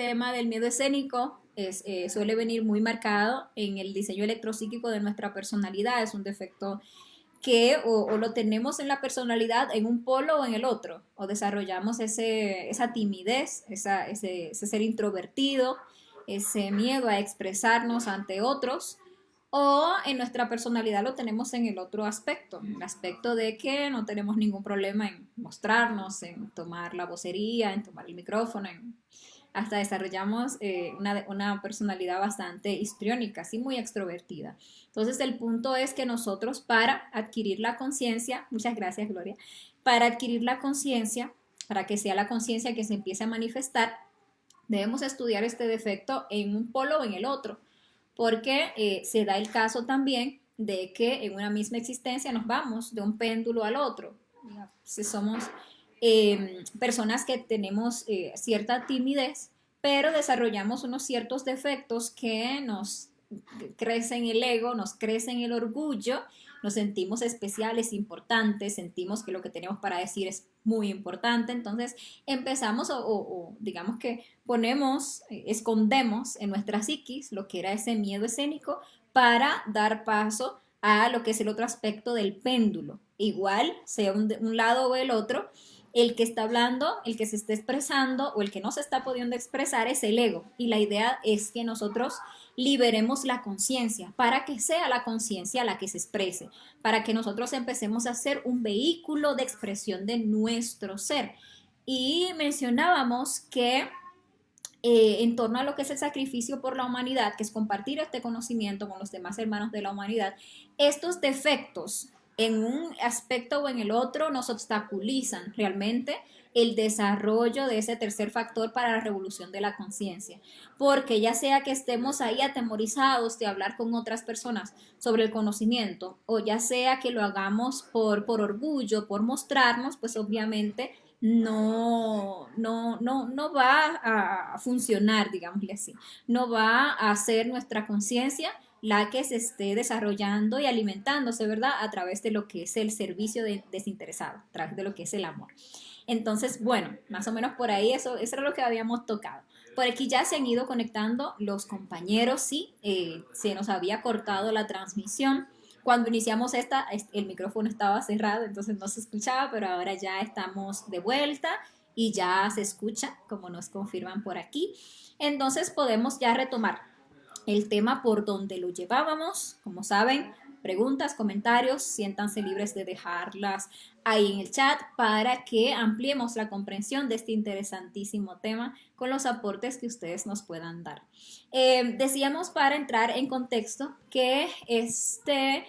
tema del miedo escénico suele venir muy marcado en el diseño electropsíquico de nuestra personalidad. Es un defecto que o lo tenemos en la personalidad en un polo o en el otro, o desarrollamos esa timidez, ese ser introvertido, ese miedo a expresarnos ante otros, o en nuestra personalidad lo tenemos en el otro aspecto, el aspecto de que no tenemos ningún problema en mostrarnos, en tomar la vocería, en tomar el micrófono, hasta desarrollamos una personalidad bastante histriónica, así muy extrovertida. Entonces el punto es que nosotros para adquirir la conciencia, muchas gracias Gloria, para adquirir la conciencia, para que sea la conciencia que se empiece a manifestar, debemos estudiar este defecto en un polo o en el otro, porque se da el caso también de que en una misma existencia nos vamos de un péndulo al otro. Si somos personas que tenemos cierta timidez, pero desarrollamos unos ciertos defectos que nos crecen el ego, nos crecen el orgullo, nos sentimos especiales, importantes, sentimos que lo que tenemos para decir es muy importante, entonces empezamos o digamos que ponemos, escondemos en nuestra psiquis lo que era ese miedo escénico para dar paso a lo que es el otro aspecto del péndulo. Igual, sea un lado o el otro, el que está hablando, el que se está expresando o el que no se está pudiendo expresar es el ego. Y la idea es que nosotros liberemos la conciencia para que sea la conciencia la que se exprese, para que nosotros empecemos a ser un vehículo de expresión de nuestro ser. Y mencionábamos que en torno a lo que es el sacrificio por la humanidad, que es compartir este conocimiento con los demás hermanos de la humanidad, estos defectos en un aspecto o en el otro nos obstaculizan realmente el desarrollo de ese tercer factor para la revolución de la conciencia. Porque ya sea que estemos ahí atemorizados de hablar con otras personas sobre el conocimiento, o ya sea que lo hagamos por orgullo, por mostrarnos, pues obviamente no va a funcionar, digámosle así. No va a ser nuestra conciencia la que se esté desarrollando y alimentándose, ¿verdad? A través de lo que es el servicio desinteresado, a través de lo que es el amor. Entonces, bueno, más o menos por ahí eso era lo que habíamos tocado. Por aquí ya se han ido conectando los compañeros, sí, se nos había cortado la transmisión. Cuando iniciamos el micrófono estaba cerrado, entonces no se escuchaba, pero ahora ya estamos de vuelta y ya se escucha, como nos confirman por aquí. Entonces podemos ya retomar el tema por donde lo llevábamos. Como saben, preguntas, comentarios, siéntanse libres de dejarlas ahí en el chat para que ampliemos la comprensión de este interesantísimo tema con los aportes que ustedes nos puedan dar. Decíamos para entrar en contexto que este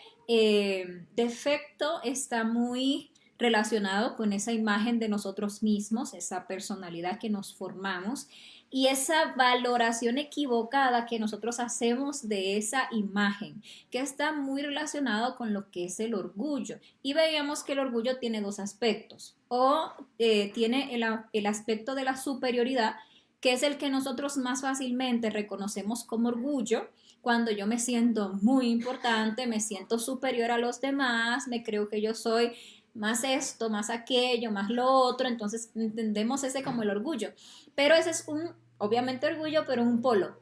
defecto está muy relacionado con esa imagen de nosotros mismos, esa personalidad que nos formamos y esa valoración equivocada que nosotros hacemos de esa imagen, que está muy relacionado con lo que es el orgullo. Y veíamos que el orgullo tiene dos aspectos, o tiene el aspecto de la superioridad, que es el que nosotros más fácilmente reconocemos como orgullo, cuando yo me siento muy importante, me siento superior a los demás, me creo que yo soy más esto, más aquello, más lo otro, entonces entendemos ese como el orgullo. Pero ese es obviamente orgullo, pero un polo.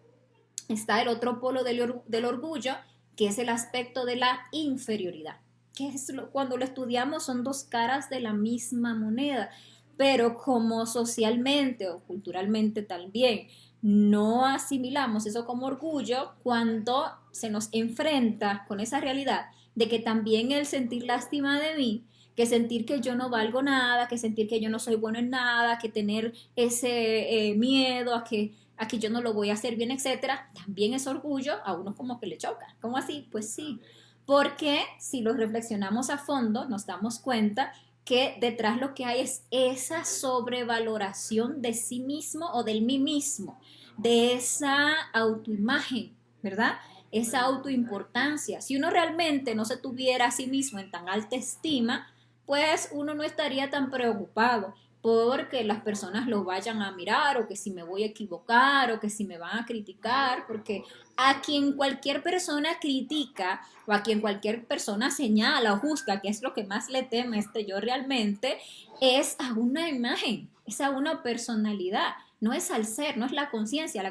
Está el otro polo del orgullo, que es el aspecto de la inferioridad. Que es cuando lo estudiamos son dos caras de la misma moneda, pero como socialmente o culturalmente también no asimilamos eso como orgullo, cuando se nos enfrenta con esa realidad de que también el sentir lástima de mí, que sentir que yo no valgo nada, que sentir que yo no soy bueno en nada, que tener ese miedo a que yo no lo voy a hacer bien, etcétera, también es orgullo, a uno como que le choca. ¿Cómo así? Pues sí, porque si lo reflexionamos a fondo, nos damos cuenta que detrás lo que hay es esa sobrevaloración de sí mismo o del mí mismo, de esa autoimagen, ¿verdad? Esa autoimportancia. Si uno realmente no se tuviera a sí mismo en tan alta estima, pues uno no estaría tan preocupado porque las personas lo vayan a mirar o que si me voy a equivocar o que si me van a criticar, porque a quien cualquier persona critica o a quien cualquier persona señala o juzga, que es lo que más le teme yo realmente, es a una imagen, es a una personalidad. no es al ser, no es la conciencia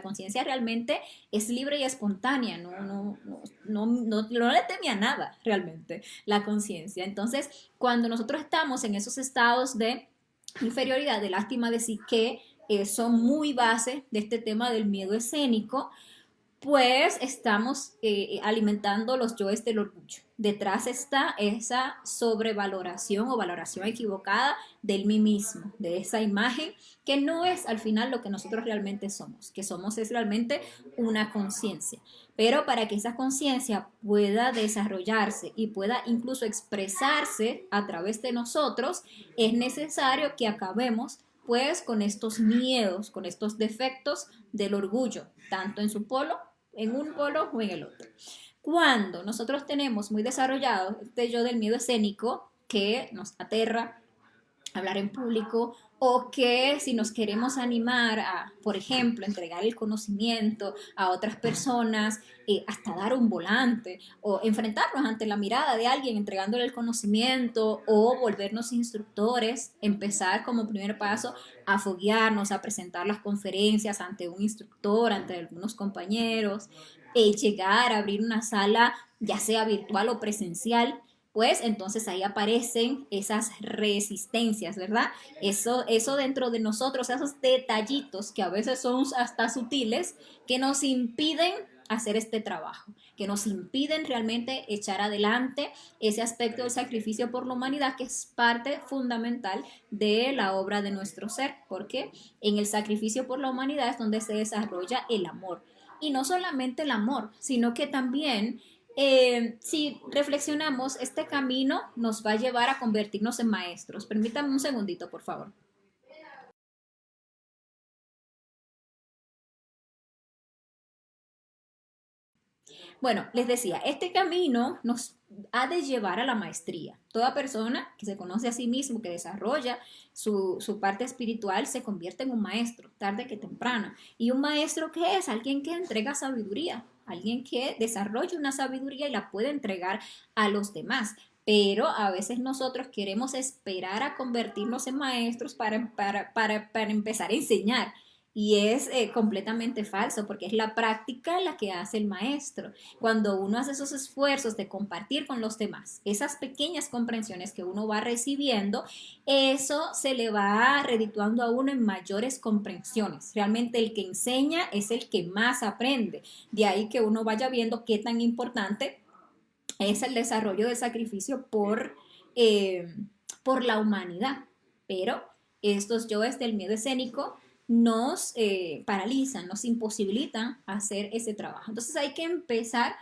realmente es libre y espontánea, no le teme a nada realmente la conciencia. Entonces, cuando nosotros estamos en esos estados de inferioridad, de lástima de sí, que son muy base de este tema del miedo escénico, pues estamos alimentando los yoes del orgullo. Detrás está esa sobrevaloración o valoración equivocada del mí mismo, de esa imagen que no es al final lo que nosotros realmente somos, que somos es realmente una conciencia. Pero para que esa conciencia pueda desarrollarse y pueda incluso expresarse a través de nosotros, es necesario que acabemos pues con estos miedos, con estos defectos del orgullo, tanto en su polo, en un polo o en el otro. Cuando nosotros tenemos muy desarrollado este yo del miedo escénico que nos aterra hablar en público, o que si nos queremos animar a, por ejemplo, entregar el conocimiento a otras personas, hasta dar un volante, o enfrentarnos ante la mirada de alguien entregándole el conocimiento, o volvernos instructores, empezar como primer paso a foguearnos, a presentar las conferencias ante un instructor, ante algunos compañeros, llegar a abrir una sala, ya sea virtual o presencial, pues entonces ahí aparecen esas resistencias, ¿verdad? Eso dentro de nosotros, esos detallitos que a veces son hasta sutiles, que nos impiden hacer este trabajo, que nos impiden realmente echar adelante ese aspecto del sacrificio por la humanidad, que es parte fundamental de la obra de nuestro ser, porque en el sacrificio por la humanidad es donde se desarrolla el amor. Y no solamente el amor, sino que también si reflexionamos, este camino nos va a llevar a convertirnos en maestros. Permítame un segundito, por favor. Bueno, les decía, este camino nos ha de llevar a la maestría. Toda persona que se conoce a sí mismo, que desarrolla su parte espiritual, se convierte en un maestro, tarde que temprano. ¿Y un maestro qué es? Alguien que entrega sabiduría, alguien que desarrolla una sabiduría y la puede entregar a los demás. Pero a veces nosotros queremos esperar a convertirnos en maestros para empezar a enseñar. Y es completamente falso porque es la práctica la que hace el maestro. Cuando uno hace esos esfuerzos de compartir con los demás, esas pequeñas comprensiones que uno va recibiendo, eso se le va redituando a uno en mayores comprensiones. Realmente el que enseña es el que más aprende. De ahí que uno vaya viendo qué tan importante es el desarrollo del sacrificio por la humanidad. Pero estos yoes del miedo escénico nos paralizan, nos imposibilitan hacer ese trabajo. Entonces hay que empezar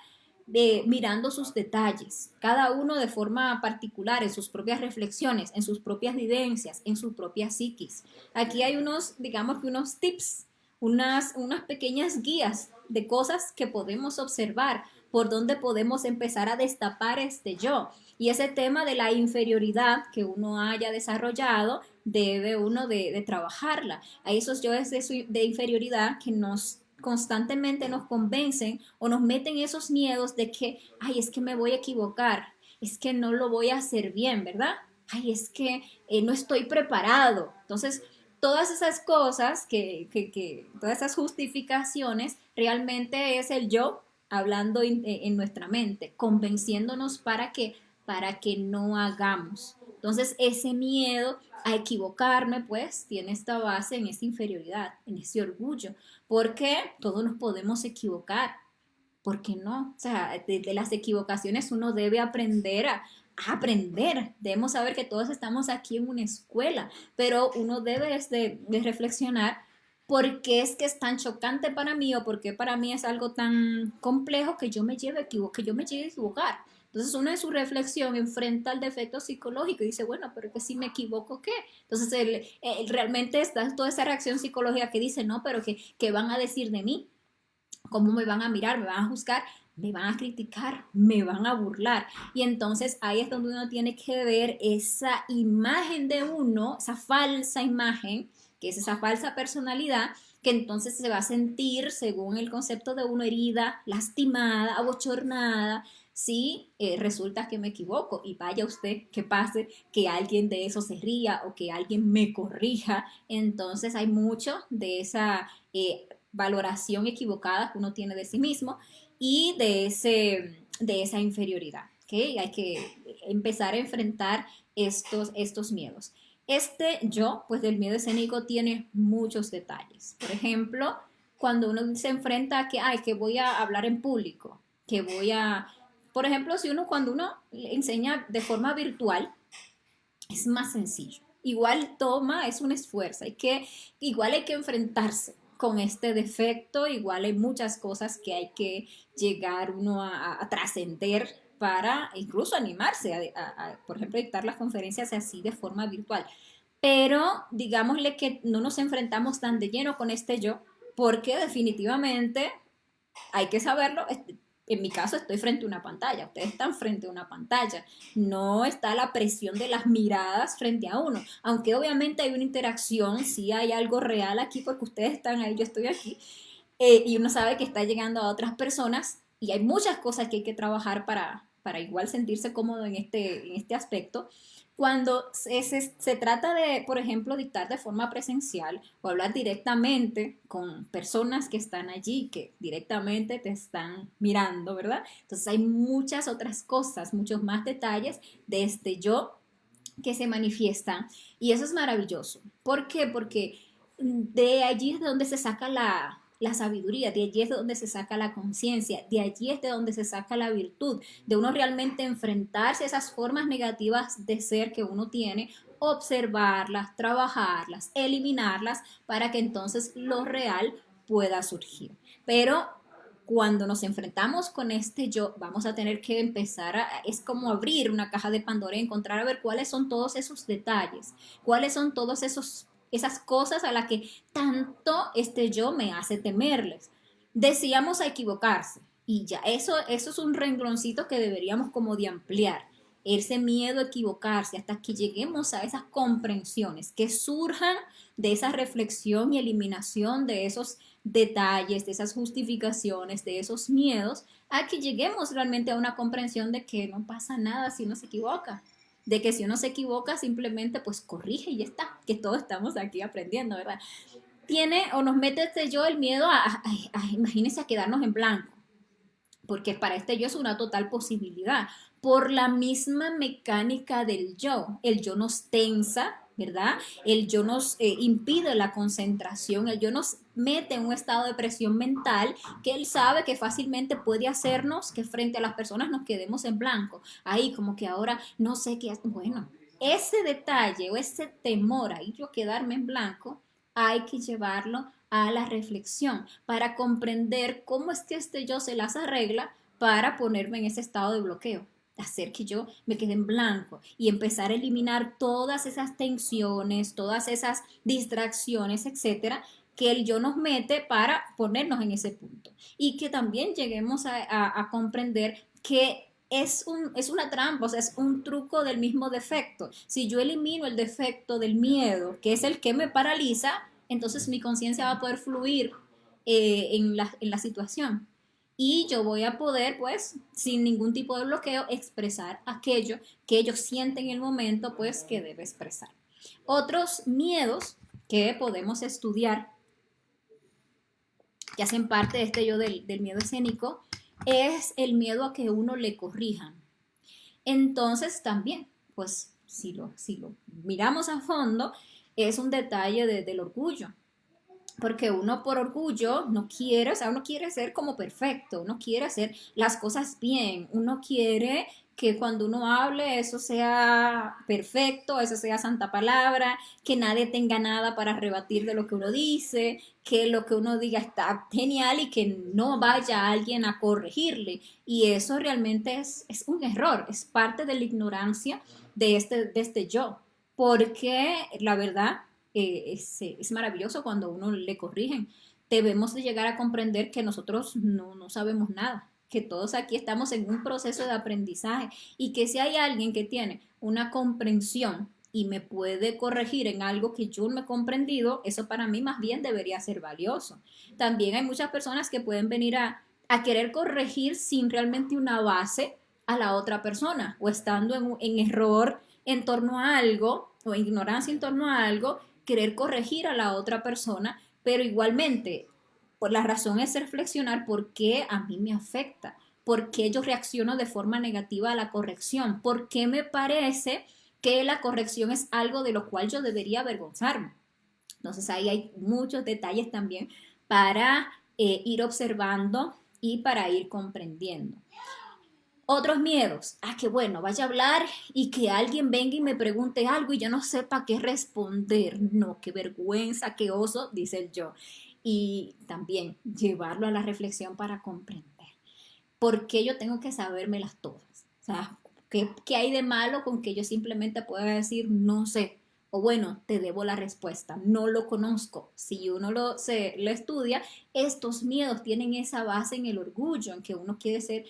mirando sus detalles, cada uno de forma particular, en sus propias reflexiones, en sus propias vivencias, en su propia psiquis. Aquí hay unos, digamos que unos tips, unas pequeñas guías de cosas que podemos observar, por donde podemos empezar a destapar este yo. Y ese tema de la inferioridad que uno haya desarrollado, debe uno de trabajarla. Hay esos yoes de inferioridad que nos constantemente nos convencen o nos meten esos miedos de que, ay, es que me voy a equivocar, es que no lo voy a hacer bien, ¿verdad? Ay, es que no estoy preparado. Entonces, todas esas cosas, todas esas justificaciones, realmente es el yo hablando en nuestra mente, convenciéndonos para que no hagamos. Entonces, ese miedo a equivocarme, pues, tiene esta base en esa inferioridad, en ese orgullo, porque todos nos podemos equivocar. ¿Por qué no? O sea, de las equivocaciones uno debe aprender a aprender. Debemos saber que todos estamos aquí en una escuela, pero uno debe de reflexionar por qué es que es tan chocante para mí o por qué para mí es algo tan complejo que yo me lleve a equivocar. Entonces uno en su reflexión enfrenta el defecto psicológico y dice, bueno, pero que si me equivoco, ¿qué? Entonces realmente está toda esa reacción psicológica que dice, no, pero ¿qué van a decir de mí? ¿Cómo me van a mirar? ¿Me van a juzgar? ¿Me van a criticar? ¿Me van a burlar? Y entonces ahí es donde uno tiene que ver esa imagen de uno, esa falsa imagen, que es esa falsa personalidad, que entonces se va a sentir, según el concepto de uno, herida, lastimada, abochornada, si resulta que me equivoco y vaya usted que pase que alguien de eso se ría o que alguien me corrija. Entonces hay mucho de esa valoración equivocada que uno tiene de sí mismo y de esa inferioridad. ¿Okay? Hay que empezar a enfrentar estos miedos. Este yo, pues del miedo escénico, tiene muchos detalles. Por ejemplo, cuando uno se enfrenta a que, ay, que voy a hablar en público, que voy a, por ejemplo, si uno cuando uno enseña de forma virtual, es más sencillo. Igual toma, es un esfuerzo, igual hay que enfrentarse con este defecto, igual hay muchas cosas que hay que llegar uno a trascender para incluso animarse por ejemplo, dictar las conferencias así de forma virtual. Pero digámosle que no nos enfrentamos tan de lleno con este yo, porque definitivamente hay que saberlo. En mi caso estoy frente a una pantalla, ustedes están frente a una pantalla, no está la presión de las miradas frente a uno, aunque obviamente hay una interacción, sí hay algo real aquí porque ustedes están ahí, yo estoy aquí, y uno sabe que está llegando a otras personas y hay muchas cosas que hay que trabajar para igual sentirse cómodo en este aspecto. Cuando se trata de, por ejemplo, dictar de forma presencial o hablar directamente con personas que están allí, que directamente te están mirando, ¿verdad? Entonces hay muchas otras cosas, muchos más detalles de este yo que se manifiestan y eso es maravilloso. ¿Por qué? Porque de allí es de donde se saca la sabiduría, de allí es de donde se saca la conciencia, de allí es de donde se saca la virtud, de uno realmente enfrentarse a esas formas negativas de ser que uno tiene, observarlas, trabajarlas, eliminarlas para que entonces lo real pueda surgir. Pero cuando nos enfrentamos con este yo, vamos a tener que empezar es como abrir una caja de Pandora y encontrar a ver cuáles son todos esos detalles, cuáles son todos esas cosas a las que tanto este yo me hace temerles. Decíamos a equivocarse y ya eso es un rengloncito que deberíamos como de ampliar. Ese miedo a equivocarse hasta que lleguemos a esas comprensiones que surjan de esa reflexión y eliminación de esos detalles, de esas justificaciones, de esos miedos, a que lleguemos realmente a una comprensión de que no pasa nada si uno se equivoca, de que si uno se equivoca simplemente pues corrige y ya está, que todos estamos aquí aprendiendo, ¿verdad? Tiene o nos mete este yo el miedo imagínense, a quedarnos en blanco, porque para este yo es una total posibilidad, por la misma mecánica del yo. El yo nos tensa, ¿verdad? El yo nos impide la concentración, el yo nos mete en un estado de presión mental que él sabe que fácilmente puede hacernos que frente a las personas nos quedemos en blanco. Ahí como que ahora no sé qué, bueno, ese detalle o ese temor ahí yo quedarme en blanco, hay que llevarlo a la reflexión para comprender cómo es que este yo se las arregla para ponerme en ese estado de bloqueo, hacer que yo me quede en blanco y empezar a eliminar todas esas tensiones, todas esas distracciones, etcétera, que el yo nos mete para ponernos en ese punto y que también lleguemos a comprender que es una trampa, o sea, es un truco del mismo defecto. Si yo elimino el defecto del miedo, que es el que me paraliza, entonces mi conciencia va a poder fluir en la situación. Y yo voy a poder, pues, sin ningún tipo de bloqueo, expresar aquello que ellos sienten en el momento, pues, que debe expresar. Otros miedos que podemos estudiar, que hacen parte de este yo del miedo escénico, es el miedo a que uno le corrijan. Entonces también, pues si lo miramos a fondo, es un detalle del orgullo. Porque uno por orgullo no quiere, o sea, uno quiere ser como perfecto, uno quiere hacer las cosas bien, uno quiere que cuando uno hable eso sea perfecto, eso sea santa palabra, que nadie tenga nada para rebatir de lo que uno dice, que lo que uno diga está genial y que no vaya alguien a corregirle. Y eso realmente es un error, es parte de la ignorancia de este yo, porque la verdad es maravilloso cuando uno le corrigen. Debemos de llegar a comprender que nosotros no sabemos nada, que todos aquí estamos en un proceso de aprendizaje y que si hay alguien que tiene una comprensión y me puede corregir en algo que yo no he comprendido, eso para mí más bien debería ser valioso. También hay muchas personas que pueden venir a querer corregir sin realmente una base a la otra persona o estando en error en torno a algo o en ignorancia en torno a algo, querer corregir a la otra persona, pero igualmente, por la razón es reflexionar por qué a mí me afecta, por qué yo reacciono de forma negativa a la corrección, por qué me parece que la corrección es algo de lo cual yo debería avergonzarme. Entonces ahí hay muchos detalles también para ir observando y para ir comprendiendo. Otros miedos, que bueno, vaya a hablar y que alguien venga y me pregunte algo y yo no sepa qué responder. No, qué vergüenza, qué oso, dice el yo. Y también llevarlo a la reflexión para comprender. ¿Por qué yo tengo que sabérmelas todas? O sea, ¿qué hay de malo con que yo simplemente pueda decir no sé? O bueno, te debo la respuesta, no lo conozco. Si uno lo estudia, estos miedos tienen esa base en el orgullo, en que uno quiere ser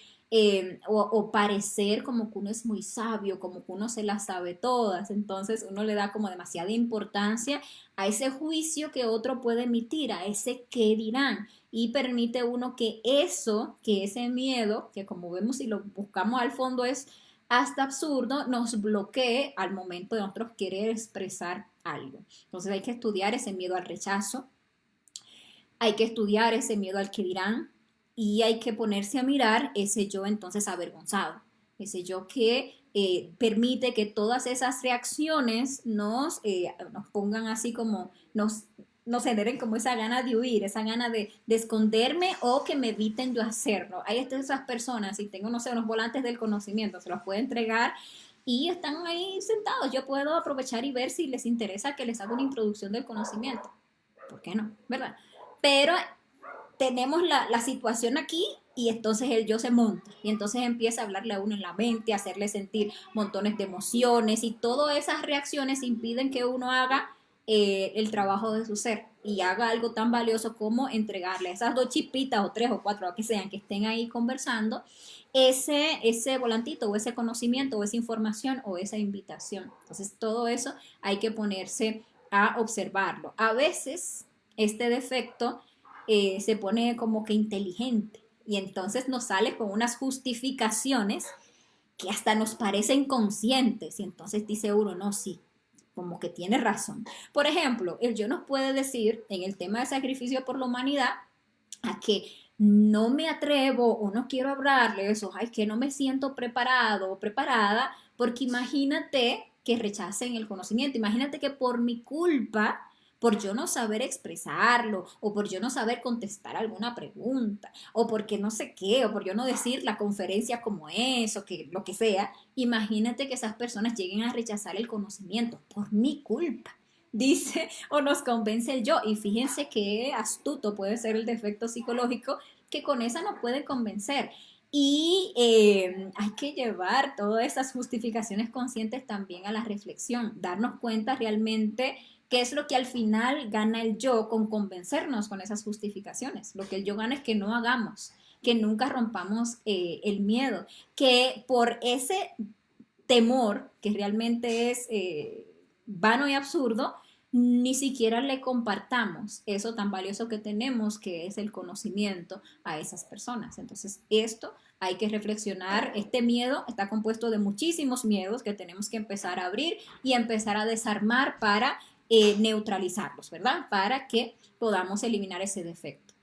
o parecer como que uno es muy sabio, como que uno se las sabe todas. Entonces uno le da como demasiada importancia a ese juicio que otro puede emitir, a ese qué dirán. Y permite uno que eso, que ese miedo, que como vemos si lo buscamos al fondo es hasta absurdo, nos bloquee al momento de nosotros querer expresar algo. Entonces hay que estudiar ese miedo al rechazo, hay que estudiar ese miedo al que dirán y hay que ponerse a mirar ese yo entonces avergonzado, ese yo que permite que todas esas reacciones nos pongan así como, nos generen como esa gana de huir, esa gana de esconderme o que me eviten yo hacerlo. Hay esas personas, si tengo, no sé, unos volantes del conocimiento, se los puedo entregar y están ahí sentados. Yo puedo aprovechar y ver si les interesa que les haga una introducción del conocimiento. ¿Por qué no? ¿Verdad? Pero tenemos la situación aquí y entonces el yo se monta y entonces empieza a hablarle a uno en la mente, a hacerle sentir montones de emociones y todas esas reacciones impiden que uno haga el trabajo de su ser y haga algo tan valioso como entregarle a esas dos chispitas o tres o cuatro, o que sean, que estén ahí conversando, ese volantito o ese conocimiento o esa información o esa invitación. Entonces todo eso hay que ponerse a observarlo. A veces este defecto se pone como que inteligente y entonces nos sale con unas justificaciones que hasta nos parecen conscientes y entonces dice uno, no, sí, como que tiene razón. Por ejemplo, el yo nos puede decir en el tema de sacrificio por la humanidad a que no me atrevo o no quiero hablarles o ay, que no me siento preparado o preparada porque imagínate que rechacen el conocimiento, imagínate que por mi culpa por yo no saber expresarlo, o por yo no saber contestar alguna pregunta, o porque no sé qué, o por yo no decir la conferencia como es, o que lo que sea, imagínate que esas personas lleguen a rechazar el conocimiento por mi culpa. Dice o nos convence el yo. Y fíjense qué astuto puede ser el defecto psicológico que con esa nos puede convencer. Y hay que llevar todas esas justificaciones conscientes también a la reflexión, darnos cuenta realmente qué es lo que al final gana el yo con convencernos con esas justificaciones. Lo que el yo gana es que no hagamos, que nunca rompamos el miedo, que por ese temor, que realmente es vano y absurdo, ni siquiera le compartamos eso tan valioso que tenemos, que es el conocimiento a esas personas. Entonces, esto hay que reflexionar. Este miedo está compuesto de muchísimos miedos que tenemos que empezar a abrir y empezar a desarmar para neutralizarlos, ¿verdad? Para que podamos eliminar ese defecto.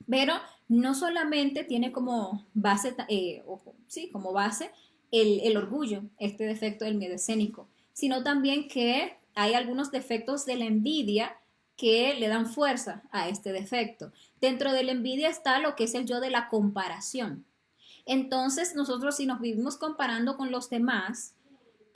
Pero no solamente tiene como base, sí, como base el orgullo, este defecto del miedo escénico, sino también que hay algunos defectos de la envidia que le dan fuerza a este defecto. Dentro de la envidia está lo que es el yo de la comparación. Entonces, nosotros si nos vivimos comparando con los demás,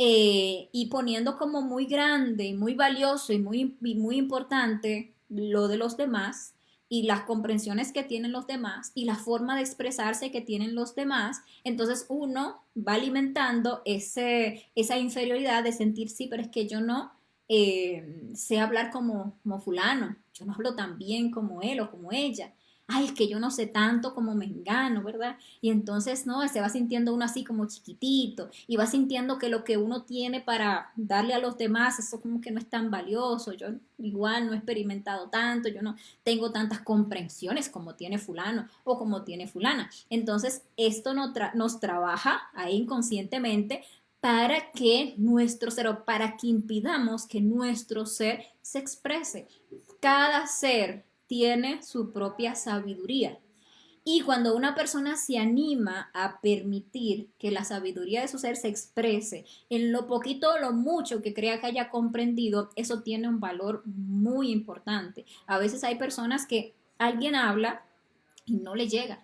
y poniendo como muy grande y muy valioso y muy importante lo de los demás y las comprensiones que tienen los demás y la forma de expresarse que tienen los demás, entonces uno va alimentando esa inferioridad de sentir, sí, pero es que yo no sé hablar como fulano, yo no hablo tan bien como él o como ella. ay, es que yo no sé tanto como Mengano, ¿verdad? Y entonces, no, se va sintiendo uno así como chiquitito y va sintiendo que lo que uno tiene para darle a los demás, eso como que no es tan valioso. Yo igual no he experimentado tanto, yo no tengo tantas comprensiones como tiene fulano o como tiene fulana. Entonces, esto nos trabaja ahí inconscientemente para que nuestro ser, o para que impidamos que nuestro ser se exprese. Cada ser tiene su propia sabiduría. Y cuando una persona se anima a permitir que la sabiduría de su ser se exprese en lo poquito o lo mucho que crea que haya comprendido, eso tiene un valor muy importante. A veces hay personas que alguien habla y no le llega,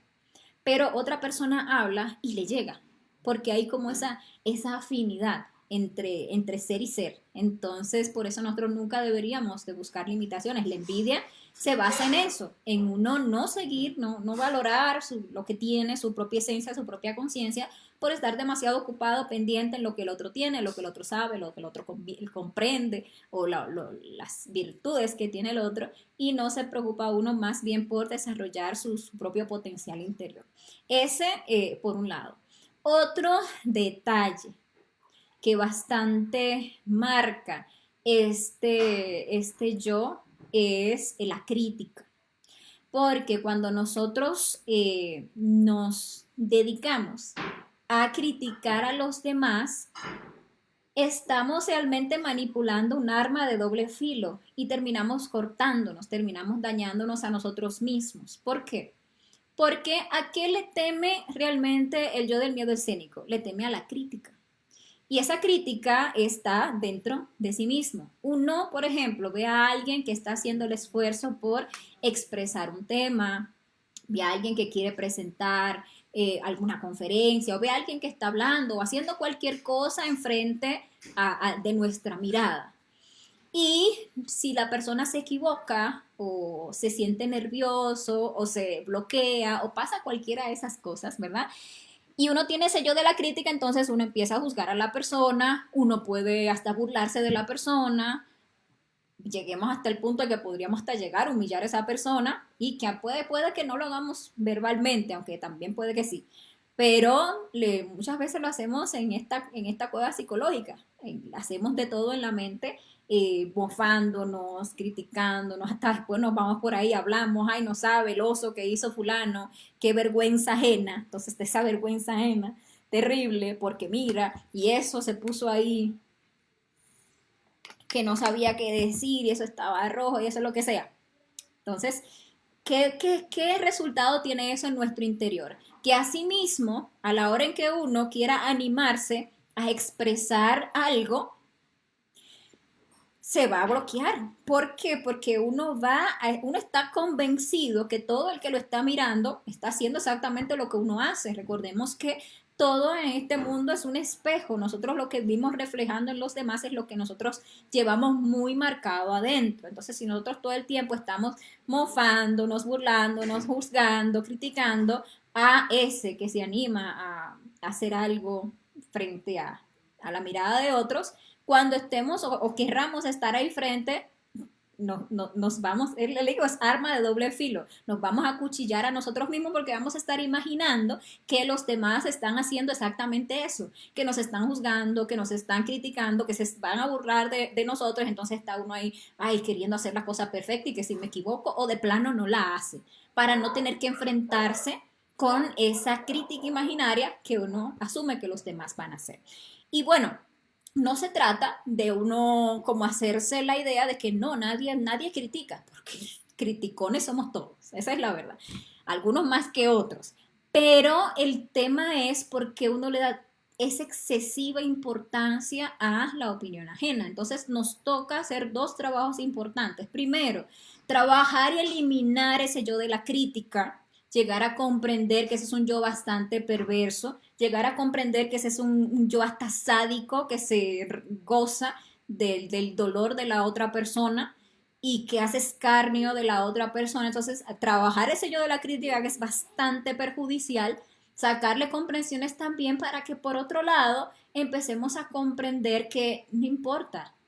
pero otra persona habla y le llega, porque hay como esa afinidad entre ser y ser. Entonces, por eso nosotros nunca deberíamos de buscar limitaciones. La envidia se basa en eso, en uno no seguir, no valorar lo que tiene, su propia esencia, su propia conciencia, por estar demasiado ocupado, pendiente en lo que el otro tiene, lo que el otro sabe, lo que el otro comprende o las virtudes que tiene el otro, y no se preocupa uno más bien por desarrollar su propio potencial interior. Ese, por un lado. Otro detalle que bastante marca este yo es la crítica. Porque cuando nosotros nos dedicamos a criticar a los demás, estamos realmente manipulando un arma de doble filo y terminamos cortándonos, terminamos dañándonos a nosotros mismos. ¿Por qué? Porque ¿a qué le teme realmente el yo del miedo escénico? Le teme a la crítica. Y esa crítica está dentro de sí mismo. Uno, por ejemplo, ve a alguien que está haciendo el esfuerzo por expresar un tema, ve a alguien que quiere presentar alguna conferencia, o ve a alguien que está hablando o haciendo cualquier cosa enfrente de nuestra mirada. Y si la persona se equivoca o se siente nervioso o se bloquea o pasa cualquiera de esas cosas, ¿verdad? Y uno tiene ese yo de la crítica, entonces uno empieza a juzgar a la persona, uno puede hasta burlarse de la persona, lleguemos hasta el punto de que podríamos hasta llegar a humillar a esa persona y que puede que no lo hagamos verbalmente, aunque también puede que sí. Pero muchas veces lo hacemos en esta cueva psicológica, hacemos de todo en la mente, bofándonos, criticándonos, hasta después nos vamos por ahí, hablamos, ay, no sabe el oso que hizo fulano, qué vergüenza ajena, entonces esa vergüenza ajena, terrible, porque mira, y eso se puso ahí que no sabía qué decir y eso estaba rojo y eso es lo que sea. Entonces, ¿qué resultado tiene eso en nuestro interior? Que asimismo, a la hora en que uno quiera animarse a expresar algo, se va a bloquear. ¿Por qué? Porque uno está convencido que todo el que lo está mirando está haciendo exactamente lo que uno hace. Recordemos que todo en este mundo es un espejo. Nosotros lo que vimos reflejando en los demás es lo que nosotros llevamos muy marcado adentro. Entonces, si nosotros todo el tiempo estamos mofándonos, burlándonos, juzgando, criticando a ese que se anima a hacer algo frente a la mirada de otros, cuando estemos o querramos estar ahí frente, nos vamos, le digo, es arma de doble filo, nos vamos a cuchillar a nosotros mismos porque vamos a estar imaginando que los demás están haciendo exactamente eso, que nos están juzgando, que nos están criticando, que se van a burlar de nosotros, entonces está uno ahí, ay, queriendo hacer la cosa perfecta y que si me equivoco o de plano no la hace, para no tener que enfrentarse con esa crítica imaginaria que uno asume que los demás van a hacer. Y bueno, no se trata de uno como hacerse la idea de que no, nadie critica, porque criticones somos todos, esa es la verdad, algunos más que otros, pero el tema es porque uno le da esa excesiva importancia a la opinión ajena. Entonces nos toca hacer dos trabajos importantes. Primero, trabajar y eliminar ese yo de la crítica, llegar a comprender que ese es un yo bastante perverso, llegar a comprender que ese es un yo hasta sádico que se goza del dolor de la otra persona y que hace escarnio de la otra persona. Entonces, trabajar ese yo de la crítica que es bastante perjudicial, sacarle comprensiones también para que por otro lado empecemos a comprender que no importa.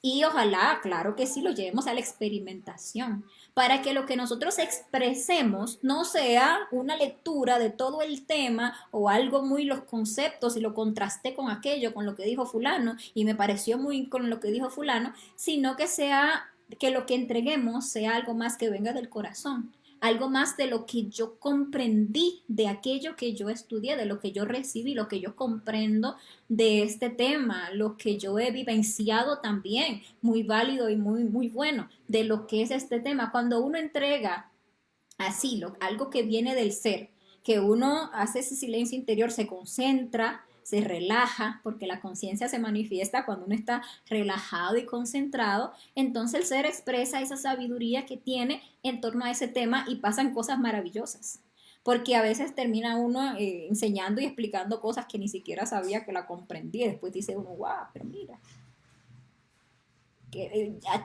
Y ojalá, claro que sí, lo llevemos a la experimentación, para que lo que nosotros expresemos no sea una lectura de todo el tema o algo muy los conceptos y lo contrasté con aquello, con lo que dijo fulano y me pareció muy con lo que dijo fulano, sino que sea que lo que entreguemos sea algo más que venga del corazón, algo más de lo que yo comprendí, de aquello que yo estudié, de lo que yo recibí, lo que yo comprendo de este tema, lo que yo he vivenciado también, muy válido y muy bueno, de lo que es este tema. Cuando uno entrega así, algo que viene del ser, que uno hace ese silencio interior, se concentra, se relaja, porque la conciencia se manifiesta cuando uno está relajado y concentrado, entonces el ser expresa esa sabiduría que tiene en torno a ese tema y pasan cosas maravillosas. Porque a veces termina uno enseñando y explicando cosas que ni siquiera sabía que la comprendía. Y después dice uno, wow, pero mira,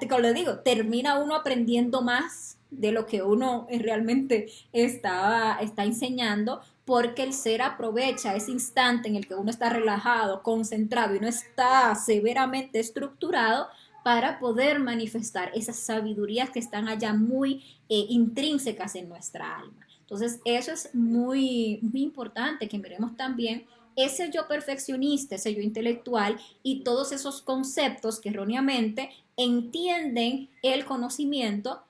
como le digo, termina uno aprendiendo más de lo que uno realmente está enseñando, porque el ser aprovecha ese instante en el que uno está relajado, concentrado y no está severamente estructurado para poder manifestar esas sabidurías que están allá muy intrínsecas en nuestra alma. Entonces, eso es muy importante que miremos también ese yo perfeccionista, ese yo intelectual y todos esos conceptos que erróneamente entienden el conocimiento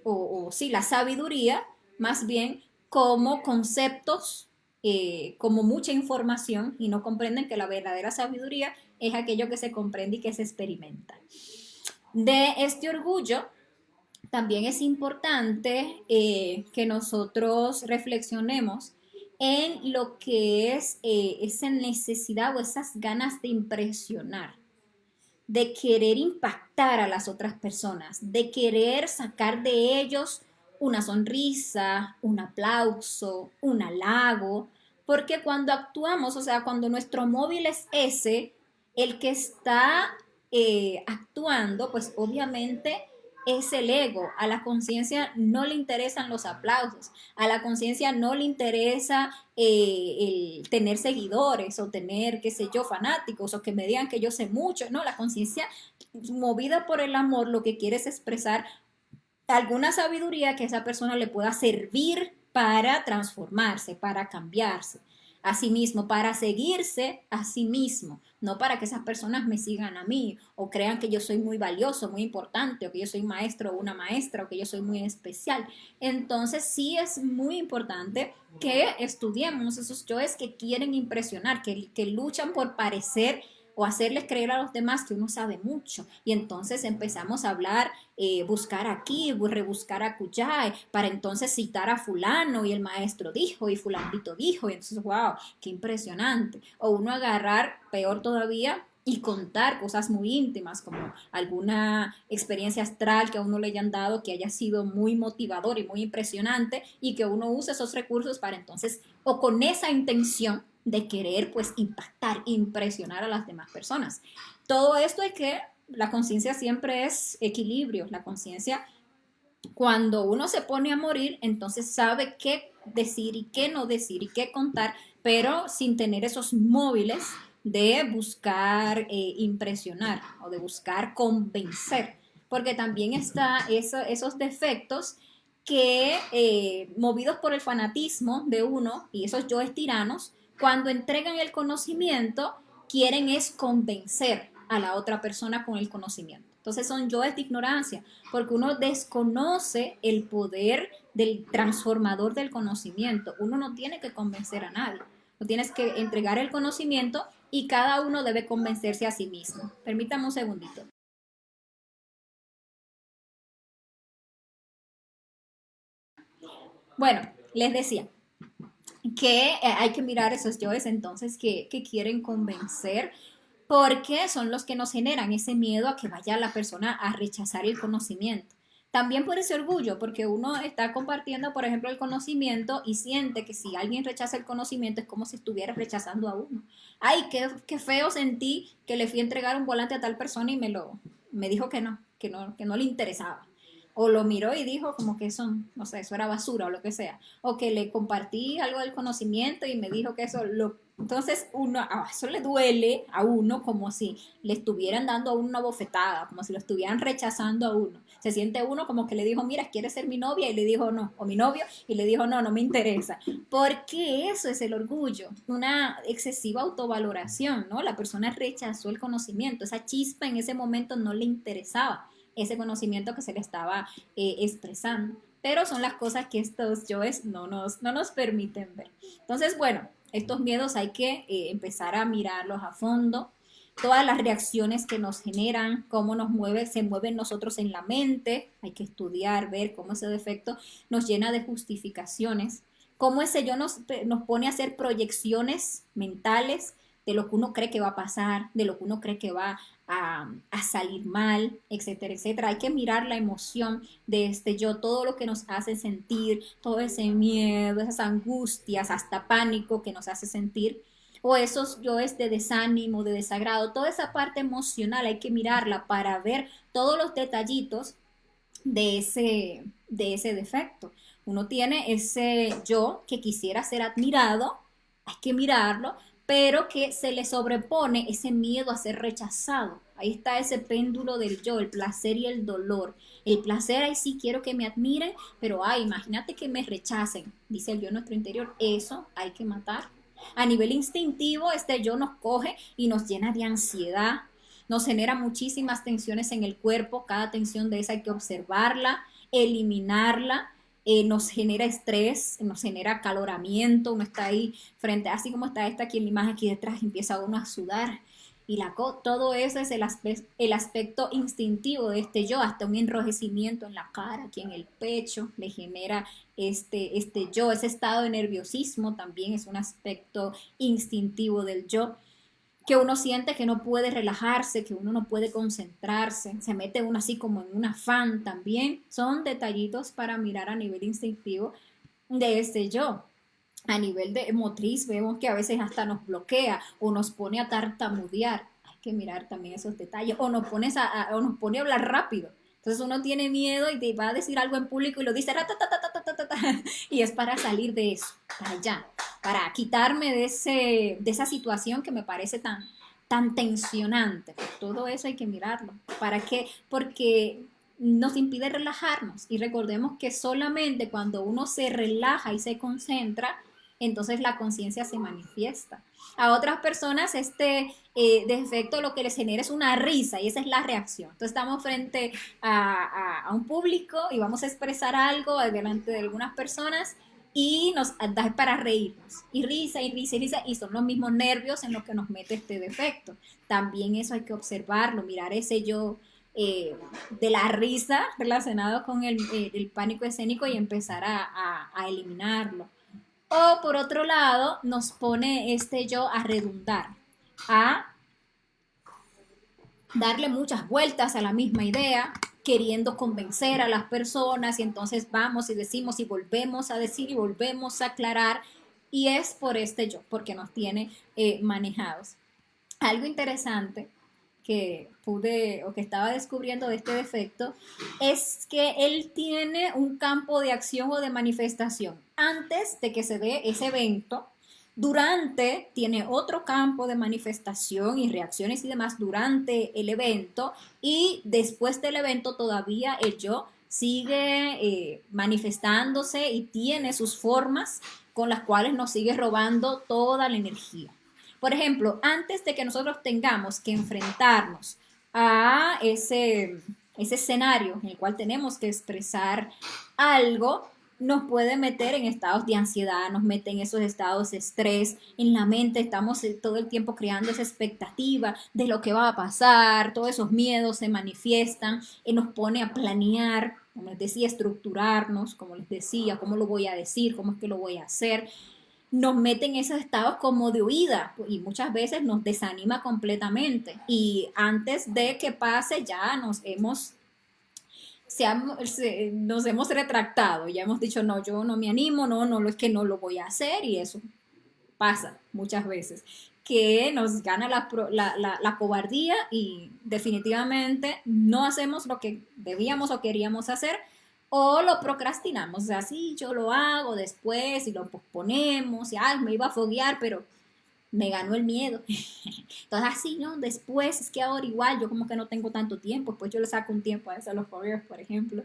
o sí, la sabiduría, más bien como conceptos, como mucha información y no comprenden que la verdadera sabiduría es aquello que se comprende y que se experimenta. De este orgullo también es importante que nosotros reflexionemos en lo que es esa necesidad o esas ganas de impresionar, de querer impactar a las otras personas, de querer sacar de ellos una sonrisa, un aplauso, un halago, porque cuando actuamos, o sea, cuando nuestro móvil es ese, el que está actuando, pues obviamente es el ego. A la conciencia no le interesan los aplausos, a la conciencia no le interesa el tener seguidores o tener, qué sé yo, fanáticos o que me digan que yo sé mucho. No, la conciencia movida por el amor lo que quiere es expresar alguna sabiduría que esa persona le pueda servir para transformarse, para cambiarse a sí mismo, para seguirse a sí mismo, no para que esas personas me sigan a mí o crean que yo soy muy valioso, muy importante, o que yo soy maestro o una maestra, o que yo soy muy especial. Entonces sí es muy importante que estudiemos esos yoes que quieren impresionar, que luchan por parecer o hacerles creer a los demás que uno sabe mucho. Y entonces empezamos a hablar, buscar aquí, rebuscar acullá, para entonces citar a fulano y el maestro dijo y fulanito dijo. Y entonces, wow, qué impresionante. O uno agarrar, peor todavía, y contar cosas muy íntimas, como alguna experiencia astral que a uno le hayan dado que haya sido muy motivador y muy impresionante y que uno use esos recursos para entonces, o con esa intención de querer pues impactar, impresionar a las demás personas. Todo esto es que la conciencia siempre es equilibrio, la conciencia cuando uno se pone a morir, entonces sabe qué decir y qué no decir y qué contar, pero sin tener esos móviles de buscar impresionar o de buscar convencer, porque también está esos defectos que movidos por el fanatismo de uno y esos yoes tiranos, cuando entregan el conocimiento, quieren es convencer a la otra persona con el conocimiento. Entonces son yoes de ignorancia, porque uno desconoce el poder del transformador del conocimiento. Uno no tiene que convencer a nadie, no tienes que entregar el conocimiento y cada uno debe convencerse a sí mismo. Permítame un segundito. Bueno, les decía que hay que mirar esos yoes entonces que quieren convencer porque son los que nos generan ese miedo a que vaya la persona a rechazar el conocimiento. También por ese orgullo, porque uno está compartiendo, por ejemplo, el conocimiento y siente que si alguien rechaza el conocimiento es como si estuviera rechazando a uno. Ay, qué feo sentí que le fui a entregar un volante a tal persona y me dijo que no le interesaba. o lo miró y dijo como que eso, no sé, eso era basura o lo que sea, o que le compartí algo del conocimiento y me dijo que eso lo... Entonces eso le duele a uno como si le estuvieran dando a uno una bofetada, como si lo estuvieran rechazando a uno. Se siente uno como que le dijo, mira, ¿quieres ser mi novia? Y le dijo no, o mi novio, y le dijo no, no me interesa. Porque eso es el orgullo, una excesiva autovaloración, ¿no? La persona rechazó el conocimiento, esa chispa en ese momento no le interesaba ese conocimiento que se le estaba expresando. Pero son las cosas que estos yoes no nos permiten ver. Entonces, bueno, estos miedos hay que empezar a mirarlos a fondo, todas las reacciones que nos generan, cómo se mueven nosotros en la mente, hay que estudiar, ver cómo ese defecto nos llena de justificaciones, cómo ese yo nos pone a hacer proyecciones mentales de lo que uno cree que va a pasar, de lo que uno cree que va a salir mal, etcétera, etcétera. Hay que mirar la emoción de este yo, todo lo que nos hace sentir, todo ese miedo, esas angustias, hasta pánico que nos hace sentir, o esos yoes de desánimo, de desagrado, toda esa parte emocional hay que mirarla para ver todos los detallitos de ese defecto. Uno tiene ese yo que quisiera ser admirado, hay que mirarlo, pero que se le sobrepone ese miedo a ser rechazado. Ahí está ese péndulo del yo, el placer y el dolor. El placer, ahí sí quiero que me admiren, pero ay, imagínate que me rechacen, dice el yo en nuestro interior. Eso hay que matar. A nivel instintivo, este yo nos coge y nos llena de ansiedad, nos genera muchísimas tensiones en el cuerpo, cada tensión de esa hay que observarla, eliminarla, nos genera estrés, nos genera acaloramiento, uno está ahí frente, así como está esta aquí en la imagen aquí detrás, empieza uno a sudar. Y todo eso es el aspecto instintivo de este yo, hasta un enrojecimiento en la cara, aquí en el pecho, le genera este yo, ese estado de nerviosismo también es un aspecto instintivo del yo, que uno siente que no puede relajarse, que uno no puede concentrarse, se mete uno así como en un afán también. Son detallitos para mirar a nivel instintivo de este yo. A nivel de motriz vemos que a veces hasta nos bloquea o nos pone a tartamudear. Hay que mirar también esos detalles. O nos pone a hablar rápido. Entonces uno tiene miedo y te va a decir algo en público y lo dice y es para salir de eso, para allá, para quitarme de esa situación que me parece tan tensionante. Todo eso hay que mirarlo. ¿Para qué? Porque nos impide relajarnos y recordemos que solamente cuando uno se relaja y se concentra, entonces la conciencia se manifiesta. A otras personas defecto lo que les genera es una risa y esa es la reacción. Entonces estamos frente a un público y vamos a expresar algo delante de algunas personas y nos da para reírnos. Y risa y risa y risa y son los mismos nervios en los que nos mete este defecto. También eso hay que observarlo, mirar ese yo de la risa relacionado con el pánico escénico y empezar a eliminarlo. O por otro lado, nos pone este yo a redundar, a darle muchas vueltas a la misma idea, queriendo convencer a las personas y entonces vamos y decimos y volvemos a decir y volvemos a aclarar y es por este yo, porque nos tiene manejados. Algo interesante que pude o que estaba descubriendo de este defecto es que él tiene un campo de acción o de manifestación antes de que se dé ese evento. Durante tiene otro campo de manifestación y reacciones y demás durante el evento y después del evento todavía el yo sigue manifestándose y tiene sus formas con las cuales nos sigue robando toda la energía. Por ejemplo, antes de que nosotros tengamos que enfrentarnos a ese escenario en el cual tenemos que expresar algo, nos puede meter en estados de ansiedad, nos mete en esos estados de estrés, en la mente estamos todo el tiempo creando esa expectativa de lo que va a pasar, todos esos miedos se manifiestan y nos pone a planear, como les decía, estructurarnos, como les decía, cómo lo voy a decir, cómo es que lo voy a hacer. Nos mete en esos estados como de huida y muchas veces nos desanima completamente y antes de que pase ya nos hemos retractado, ya hemos dicho no, yo no me animo, no, es que no lo voy a hacer y eso pasa muchas veces. que nos gana la cobardía y definitivamente no hacemos lo que debíamos o queríamos hacer o lo procrastinamos. O sea, sí, yo lo hago después y lo posponemos y ay, me iba a foguear, pero me ganó el miedo. Entonces, así, ¿no? Después, es que ahora igual, yo como que no tengo tanto tiempo, pues yo le saco un tiempo a eso a los fogueos, por ejemplo,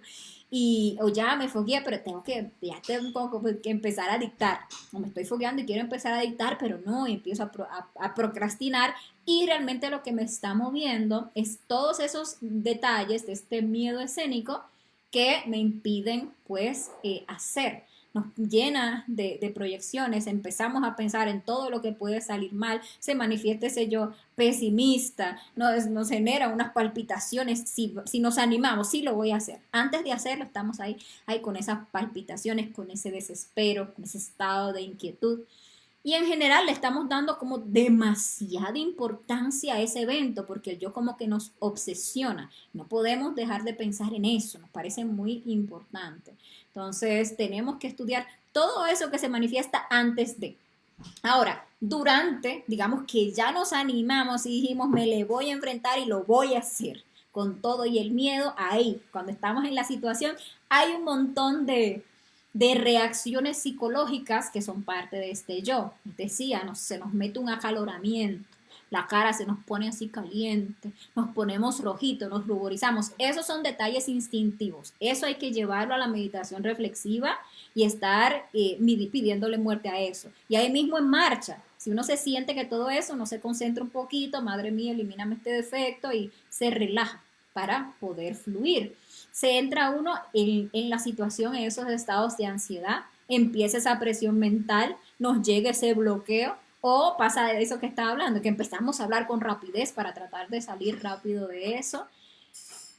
y, o ya me fogueé, pero ya tengo que empezar a dictar, o me estoy fogueando y quiero empezar a dictar, pero no, y empiezo a procrastinar, y realmente lo que me está moviendo es todos esos detalles de este miedo escénico que me impiden, pues, hacer nos llena de proyecciones, empezamos a pensar en todo lo que puede salir mal, se manifiesta ese yo pesimista, nos genera unas palpitaciones, si nos animamos, sí lo voy a hacer. Antes de hacerlo estamos ahí con esas palpitaciones, con ese desespero, con ese estado de inquietud. Y en general le estamos dando como demasiada importancia a ese evento porque el yo como que nos obsesiona. No podemos dejar de pensar en eso, nos parece muy importante. Entonces tenemos que estudiar todo eso que se manifiesta antes de. Ahora, durante, digamos que ya nos animamos y dijimos, me le voy a enfrentar y lo voy a hacer con todo y el miedo, ahí, cuando estamos en la situación, hay un montón de reacciones psicológicas que son parte de este yo. Decía, se nos mete un acaloramiento, la cara se nos pone así caliente, nos ponemos rojitos, nos ruborizamos. Esos son detalles instintivos. Eso hay que llevarlo a la meditación reflexiva y estar pidiéndole muerte a eso. Y ahí mismo en marcha. Si uno se siente que todo eso, uno se concentra un poquito, madre mía, elimíname este defecto y se relaja para poder fluir. Se entra uno en la situación, en esos estados de ansiedad, empieza esa presión mental, nos llega ese bloqueo o pasa de eso que estaba hablando, que empezamos a hablar con rapidez para tratar de salir rápido de eso.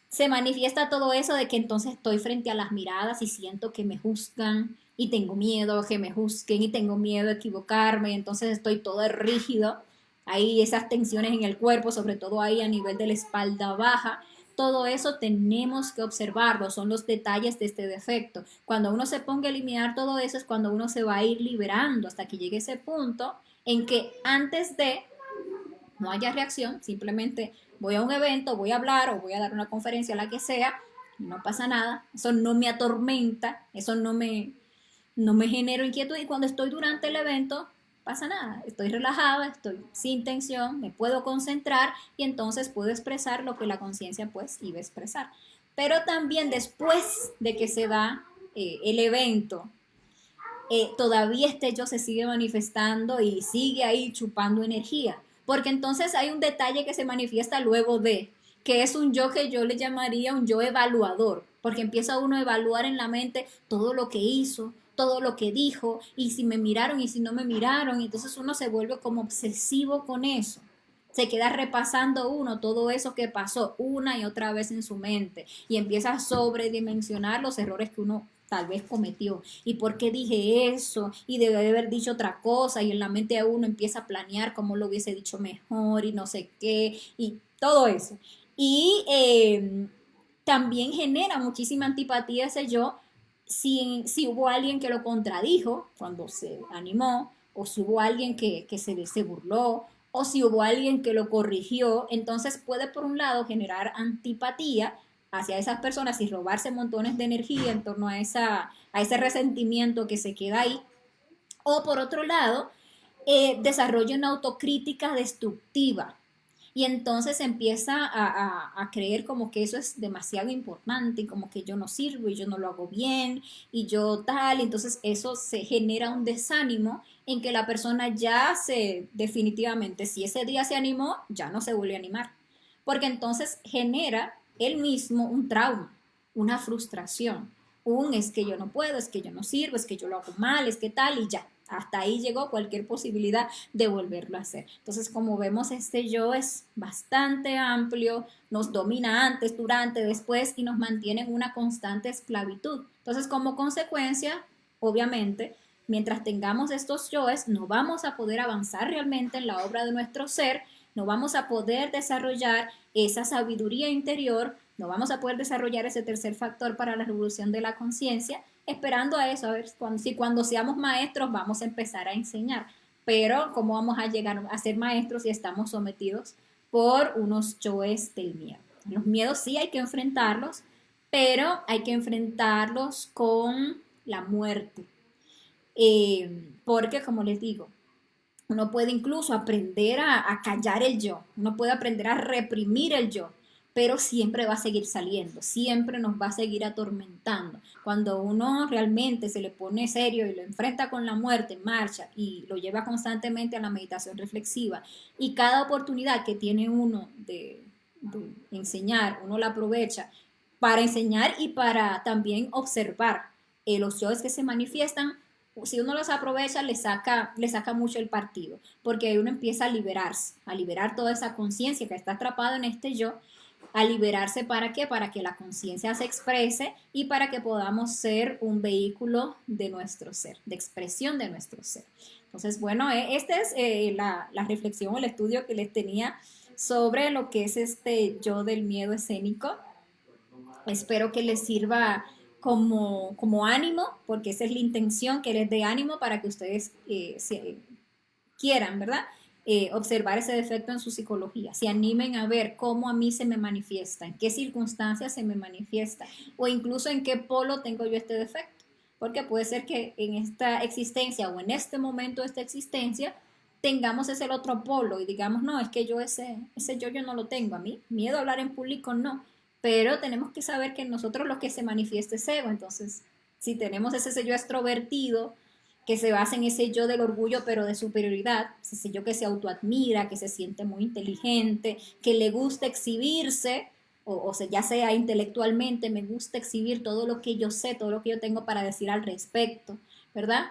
Se manifiesta todo eso de que entonces estoy frente a las miradas y siento que me juzgan y tengo miedo a que me juzguen y tengo miedo a equivocarme, y entonces estoy todo rígido. Hay esas tensiones en el cuerpo, sobre todo ahí a nivel de la espalda baja. Todo eso tenemos que observarlo, son los detalles de este defecto. Cuando uno se ponga a eliminar todo eso es cuando uno se va a ir liberando hasta que llegue ese punto en que antes de no haya reacción, simplemente voy a un evento, voy a hablar o voy a dar una conferencia, la que sea, no pasa nada, eso no me atormenta, eso no me genera inquietud y cuando estoy durante el evento pasa nada, estoy relajada, estoy sin tensión, me puedo concentrar y entonces puedo expresar lo que la conciencia pues iba a expresar. Pero también después de que se da el evento, todavía este yo se sigue manifestando y sigue ahí chupando energía. Porque entonces hay un detalle que se manifiesta luego de, que es un yo que yo le llamaría un yo evaluador, porque empieza uno a evaluar en la mente todo lo que hizo, todo lo que dijo, y si me miraron y si no me miraron, y entonces uno se vuelve como obsesivo con eso. Se queda repasando uno todo eso que pasó una y otra vez en su mente y empieza a sobredimensionar los errores que uno tal vez cometió y por qué dije eso y debe de haber dicho otra cosa y en la mente de uno empieza a planear cómo lo hubiese dicho mejor y no sé qué y todo eso. Y también genera muchísima antipatía ese yo si hubo alguien que lo contradijo cuando se animó o si hubo alguien que se burló o si hubo alguien que lo corrigió, entonces puede por un lado generar antipatía hacia esas personas y robarse montones de energía en torno a ese resentimiento que se queda ahí. O por otro lado, desarrolla una autocrítica destructiva. Y entonces empieza a creer como que eso es demasiado importante, y como que yo no sirvo y yo no lo hago bien y yo tal. Entonces eso se genera un desánimo en que la persona ya definitivamente, si ese día se animó, ya no se vuelve a animar. Porque entonces genera él mismo un trauma, una frustración, es que yo no puedo, es que yo no sirvo, es que yo lo hago mal, es que tal y ya. Hasta ahí llegó cualquier posibilidad de volverlo a hacer. Entonces, como vemos, este yo es bastante amplio, nos domina antes, durante, después y nos mantiene en una constante esclavitud. Entonces, como consecuencia, obviamente, mientras tengamos estos yoes, no vamos a poder avanzar realmente en la obra de nuestro ser, no vamos a poder desarrollar esa sabiduría interior, no vamos a poder desarrollar ese tercer factor para la revolución de la conciencia, esperando a eso, a ver si cuando seamos maestros vamos a empezar a enseñar. pero ¿cómo vamos a llegar a ser maestros si estamos sometidos por unos yoes del miedo? Los miedos sí hay que enfrentarlos, pero hay que enfrentarlos con la muerte. Porque, como les digo, uno puede incluso aprender a callar el yo, uno puede aprender a reprimir el yo, pero siempre va a seguir saliendo, siempre nos va a seguir atormentando. Cuando uno realmente se le pone serio y lo enfrenta con la muerte en marcha y lo lleva constantemente a la meditación reflexiva, y cada oportunidad que tiene uno de enseñar, uno la aprovecha para enseñar y para también observar los yoes que se manifiestan. Si uno los aprovecha, le saca mucho el partido, porque ahí uno empieza a liberar toda esa conciencia que está atrapada en este yo, a liberarse ¿para qué? Para que la conciencia se exprese y para que podamos ser un vehículo de nuestro ser, de expresión de nuestro ser. Entonces, bueno, esta es la reflexión, el estudio que les tenía sobre lo que es este yo del miedo escénico. Espero que les sirva como ánimo, porque esa es la intención, que les dé ánimo para que ustedes quieran, ¿verdad? Observar ese defecto en su psicología, se animen a ver cómo a mí se me manifiesta, en qué circunstancias se me manifiesta, o incluso en qué polo tengo yo este defecto, porque puede ser que en esta existencia o en este momento de esta existencia tengamos ese otro polo y digamos, no, es que yo ese yo no lo tengo, a mí miedo a hablar en público no, pero tenemos que saber que en nosotros lo que se manifiesta es ego. Entonces, si tenemos ese yo extrovertido que se basa en ese yo del orgullo pero de superioridad, ese yo que se autoadmira, que se siente muy inteligente, que le gusta exhibirse, ya sea intelectualmente, me gusta exhibir todo lo que yo sé, todo lo que yo tengo para decir al respecto, ¿verdad?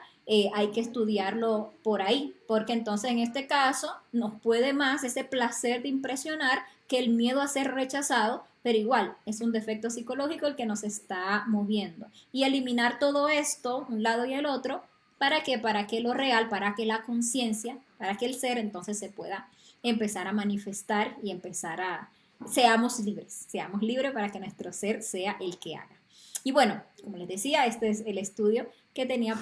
Hay que estudiarlo por ahí, porque entonces en este caso nos puede más ese placer de impresionar que el miedo a ser rechazado, pero igual es un defecto psicológico el que nos está moviendo. Y eliminar todo esto, un lado y el otro, ¿para qué? Para que lo real, para que la conciencia, para que el ser entonces se pueda empezar a manifestar y empezar a... seamos libres para que nuestro ser sea el que haga. Y bueno, como les decía, este es el estudio que tenía